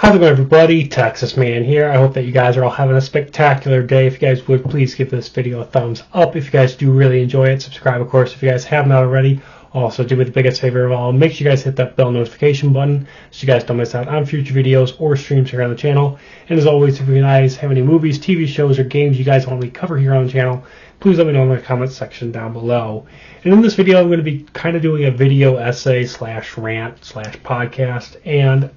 How's it going, everybody? Texas Man here. I hope that you guys are all having a spectacular day. If you guys would, please give this video a thumbs up. If you guys do really enjoy it, subscribe, of course, if you guys have not already. Also, do me the biggest favor of all, make sure you guys hit that bell notification button so you guys don't miss out on future videos or streams here on the channel. And as always, if you guys have any movies, TV shows, or games you guys want me to cover here on the channel, please let me know in the comments section down below. And in this video, I'm going to be kind of doing a video essay / rant / podcast. And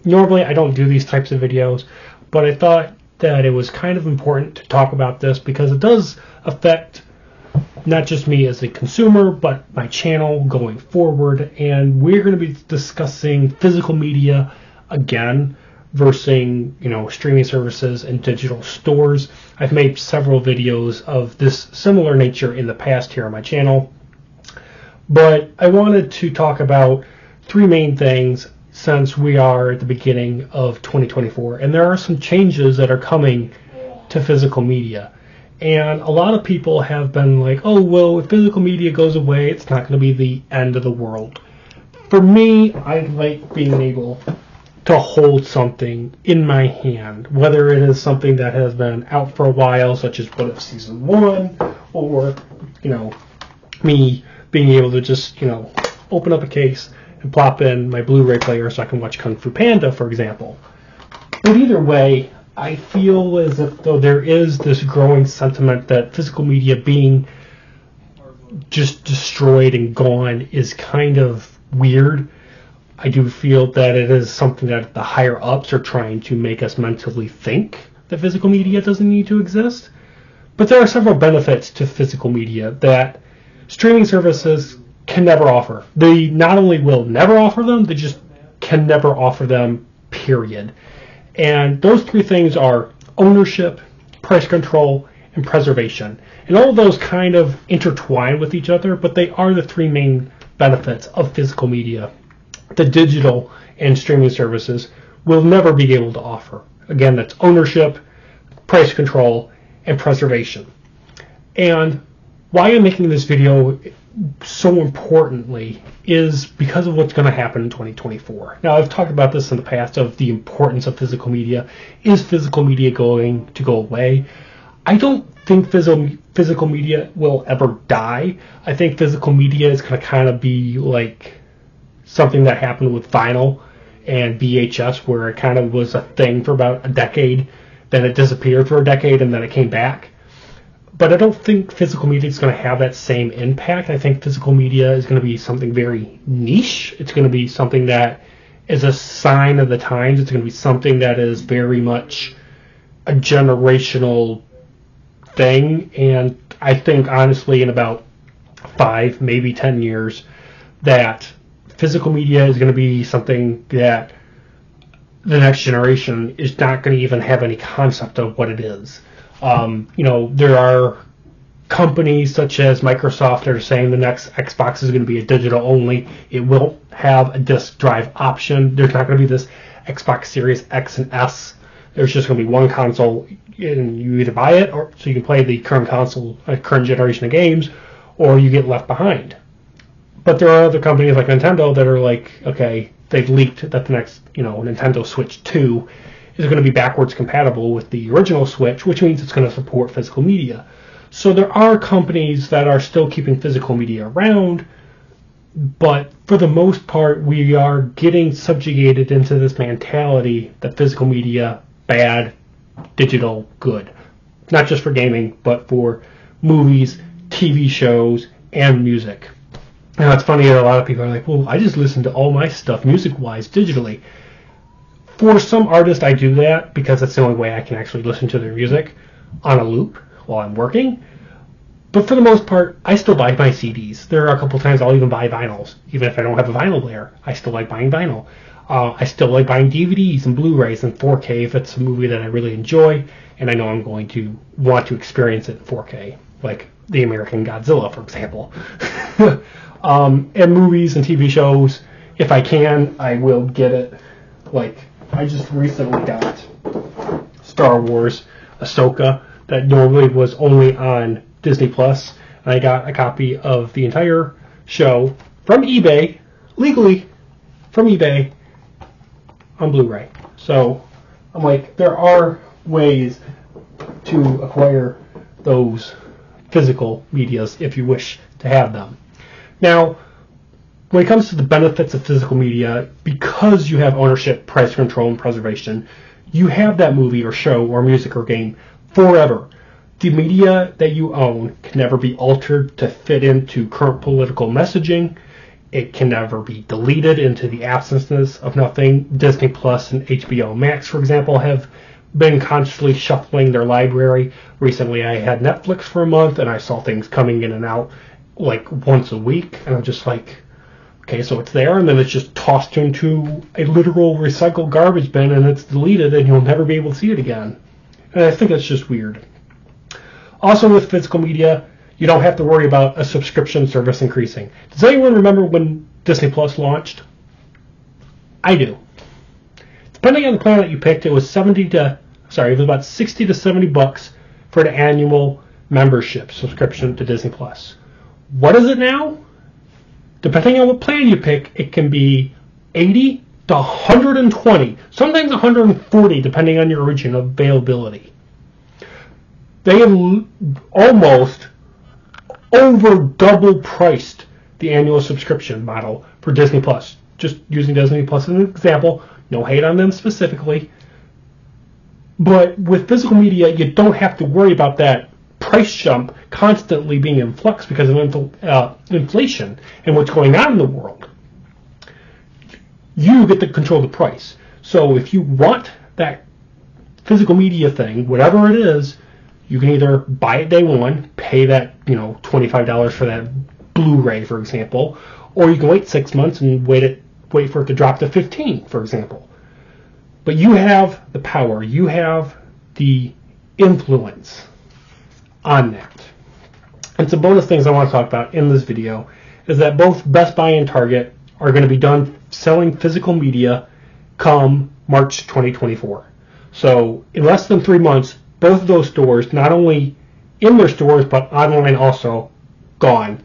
normally I don't do these types of videos, but I thought that it was kind of important to talk about this because it does affect not just me as a consumer, but my channel going forward. And we're going to be discussing physical media again versus, streaming services and digital stores. I've made several videos of this similar nature in the past here on my channel, but I wanted to talk about three main things since we are at the beginning of 2024, and there are some changes that are coming to physical media. And a lot of people have been like, oh, well, if physical media goes away, it's not going to be the end of the world. For me, I like being able to hold something in my hand, whether it is something that has been out for a while, such as What If Season 1, or, me being able to just, open up a case and plop in my Blu-ray player so I can watch Kung Fu Panda, for example. But either way, I feel as if though there is this growing sentiment that physical media being just destroyed and gone is kind of weird. I do feel that it is something that the higher ups are trying to make us mentally think that physical media doesn't need to exist. But there are several benefits to physical media that streaming services can never offer. They not only will never offer them, they just can never offer them, period. And those three things are ownership, price control, and preservation. And all of those kind of intertwine with each other, but they are the three main benefits of physical media that digital and streaming services will never be able to offer. Again, that's ownership, price control, and preservation. And why I'm making this video so importantly is because of what's going to happen in 2024. Now, I've talked about this in the past of the importance of physical media. Is physical media going to go away? I don't think physical media will ever die. I think physical media is going to kind of be like something that happened with vinyl and VHS, where it kind of was a thing for about a decade, then it disappeared for a decade, and then it came back. But I don't think physical media is going to have that same impact. I think physical media is going to be something very niche. It's going to be something that is a sign of the times. It's going to be something that is very much a generational thing. And I think, honestly, in about 5, maybe 10 years, that physical media is going to be something that the next generation is not going to even have any concept of what it is. There are companies such as Microsoft that are saying the next Xbox is going to be a digital only. It won't have a disk drive option. There's not going to be this Xbox Series X and S. There's just going to be one console, and you either buy it or so you can play the current console, current generation of games, or you get left behind. But there are other companies like Nintendo that are like, okay, they've leaked that the next, Nintendo Switch 2 is going to be backwards compatible with the original Switch, which means it's going to support physical media. So there are companies that are still keeping physical media around, but for the most part, we are getting subjugated into this mentality that physical media, bad, digital, good. Not just for gaming, but for movies, TV shows, and music. Now, it's funny that a lot of people are like, well, I just listen to all my stuff music-wise digitally. For some artists, I do that because that's the only way I can actually listen to their music on a loop while I'm working. But for the most part, I still buy my CDs. There are a couple times I'll even buy vinyls. Even if I don't have a vinyl player, I still like buying vinyl. I still like buying DVDs and Blu-rays in 4K if it's a movie that I really enjoy and I know I'm going to want to experience it in 4K, like the American Godzilla, for example. And movies and TV shows, if I can, I will get it. Like, I just recently got Star Wars Ahsoka that normally was only on Disney Plus, and I got a copy of the entire show from eBay, legally from eBay, on Blu-ray. So I'm like, there are ways to acquire those physical medias if you wish to have them. Now, when it comes to the benefits of physical media, because you have ownership, price control, and preservation, you have that movie or show or music or game forever. The media that you own can never be altered to fit into current political messaging. It can never be deleted into the absences of nothing. Disney Plus and HBO Max, for example, have been constantly shuffling their library. Recently, I had Netflix for a month, and I saw things coming in and out like once a week, and I'm just like, okay, so it's there, and then it's just tossed into a literal recycled garbage bin, and it's deleted, and you'll never be able to see it again. And I think that's just weird. Also, with physical media, you don't have to worry about a subscription service increasing. Does anyone remember when Disney Plus launched? I do. Depending on the plan that you picked, it was about 60 to 70 bucks for an annual membership subscription to Disney Plus. What is it now? Depending on what plan you pick, it can be 80 to 120, sometimes 140, depending on your region of availability. They have almost over double priced the annual subscription model for Disney Plus. Just using Disney Plus as an example, no hate on them specifically. But with physical media, you don't have to worry about that price jump constantly being in flux because of inflation and what's going on in the world. You get to control the price. So if you want that physical media thing, whatever it is, you can either buy it day one, pay that $25 for that Blu-ray, for example, or you can wait 6 months and wait for it to drop to $15, for example. But you have the power, you have the influence on that. And some bonus things I want to talk about in this video is that both Best Buy and Target are going to be done selling physical media come March 2024. So in less than 3 months, both of those stores, not only in their stores, but online also, gone.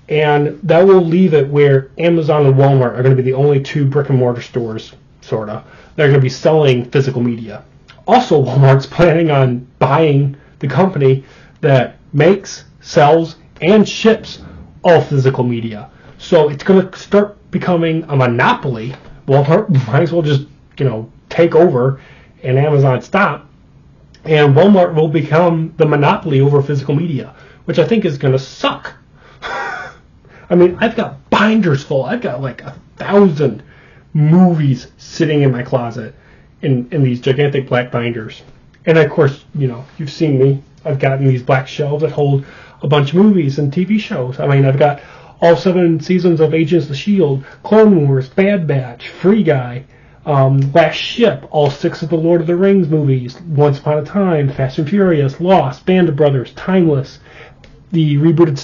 And that will leave it where Amazon and Walmart are going to be the only two brick and mortar stores, sort of, that are going to be selling physical media. Also, Walmart's planning on buying the company that makes, sells, and ships all physical media. So it's going to start becoming a monopoly. Walmart might as well just, take over and Amazon stop. And Walmart will become the monopoly over physical media, which I think is going to suck. I mean, I've got binders full. I've got like 1,000 movies sitting in my closet in these gigantic black binders. And of course, you've seen me. I've gotten these black shelves that hold a bunch of movies and TV shows. I mean, I've got all 7 seasons of Agents of S.H.I.E.L.D., Clone Wars, Bad Batch, Free Guy, Last Ship, all 6 of the Lord of the Rings movies, Once Upon a Time, Fast and Furious, Lost, Band of Brothers, Timeless, the rebooted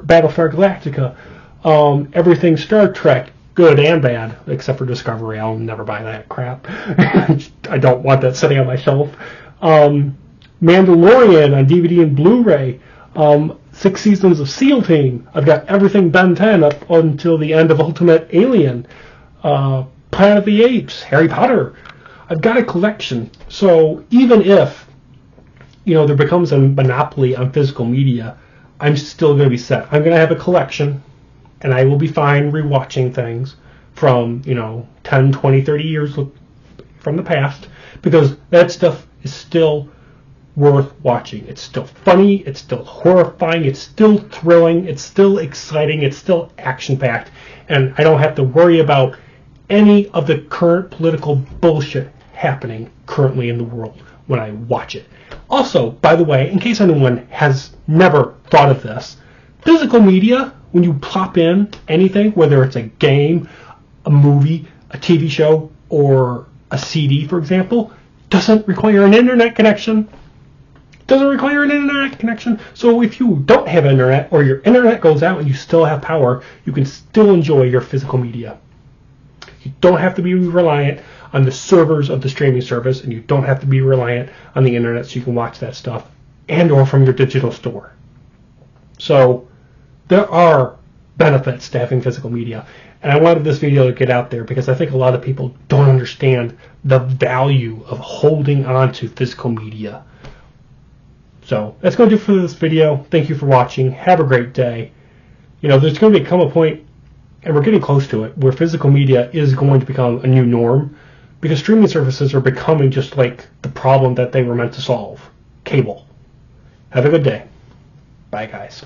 Battlestar Galactica, everything Star Trek, good and bad, except for Discovery. I'll never buy that crap. I don't want that sitting on my shelf. Mandalorian on DVD and Blu-ray, 6 seasons of SEAL Team. I've got everything Ben 10 up until the end of Ultimate Alien, Planet of the Apes, Harry Potter. I've got a collection. So even if there becomes a monopoly on physical media, I'm still going to be set. I'm going to have a collection, and I will be fine rewatching things from 10, 20, 30 years from the past, because that stuff is still worth watching. It's still funny, it's still horrifying, it's still thrilling, it's still exciting, it's still action-packed, and I don't have to worry about any of the current political bullshit happening currently in the world when I watch it. Also, by the way, in case anyone has never thought of this, physical media, when you plop in anything, whether it's a game, a movie, a TV show, or a CD, for example, doesn't require an internet connection. So if you don't have internet, or your internet goes out and you still have power, you can still enjoy your physical media. You don't have to be reliant on the servers of the streaming service, and you don't have to be reliant on the internet so you can watch that stuff, and or from your digital store. So there are benefits to having physical media. And I wanted this video to get out there because I think a lot of people don't understand the value of holding on to physical media. So that's going to do it for this video. Thank you for watching. Have a great day. You know, there's going to become a point, and we're getting close to it, where physical media is going to become a new norm because streaming services are becoming just like the problem that they were meant to solve. Cable. Have a good day. Bye, guys.